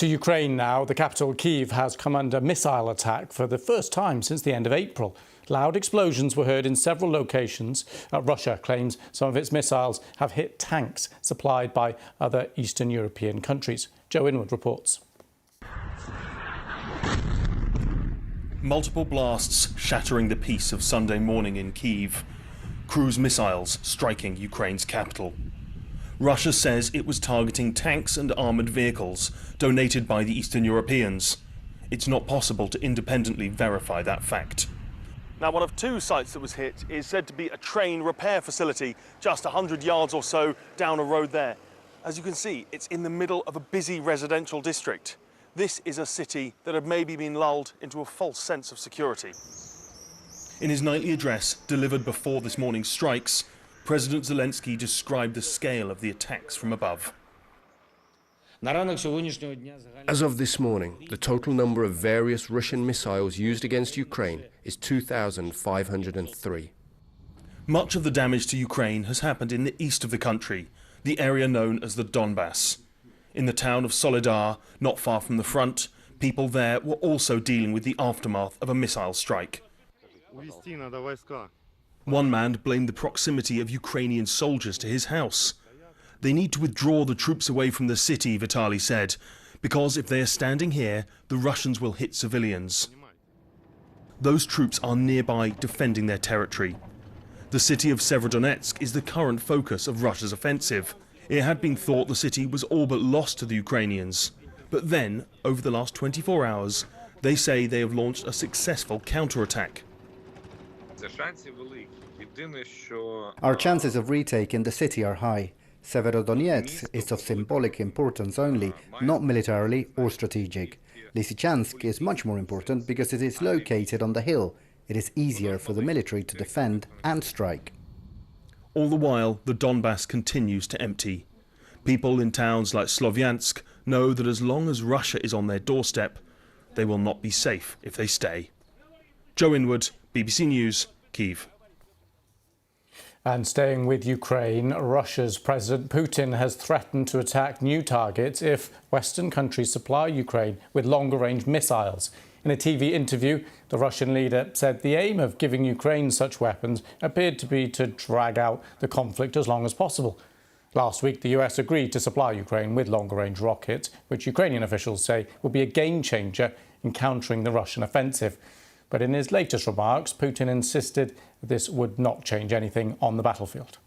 To Ukraine now, the capital Kyiv has come under missile attack for the first time since the end of April. Loud explosions were heard in several locations. Russia claims some of its missiles have hit tanks supplied by other Eastern European countries. Joe Inwood reports. Multiple blasts shattering the peace of Sunday morning in Kyiv. Cruise missiles striking Ukraine's capital. Russia says it was targeting tanks and armoured vehicles donated by the Eastern Europeans. It's not possible to independently verify that fact. Now, one of two sites that was hit is said to be a train repair facility just 100 yards or so down a road there. As you can see, it's in the middle of a busy residential district. This is a city that had maybe been lulled into a false sense of security. In his nightly address delivered before this morning's strikes, President Zelensky described the scale of the attacks from above. As of this morning, the total number of various Russian missiles used against Ukraine is 2,503. Much of the damage to Ukraine has happened in the east of the country, the area known as the Donbass. In the town of Soledar, not far from the front, people there were also dealing with the aftermath of a missile strike. One man blamed the proximity of Ukrainian soldiers to his house. They need to withdraw the troops away from the city, Vitaly said, because if they are standing here, the Russians will hit civilians. Those troops are nearby defending their territory. The city of Severodonetsk is the current focus of Russia's offensive. It had been thought the city was all but lost to the Ukrainians. But then, over the last 24 hours, they say they have launched a successful counterattack. Our chances of retaking the city are high. Severodonetsk is of symbolic importance only, not militarily or strategic. Lysychansk is much more important because it is located on the hill. It is easier for the military to defend and strike. All the while, the Donbass continues to empty. People in towns like Slovyansk know that as long as Russia is on their doorstep, they will not be safe if they stay. Joe Inwood, BBC News, Kyiv. And staying with Ukraine, Russia's President Putin has threatened to attack new targets if Western countries supply Ukraine with longer-range missiles. In a TV interview, the Russian leader said the aim of giving Ukraine such weapons appeared to be to drag out the conflict as long as possible. Last week, the US agreed to supply Ukraine with longer-range rockets, which Ukrainian officials say will be a game-changer in countering the Russian offensive. But in his latest remarks, Putin insisted this would not change anything on the battlefield.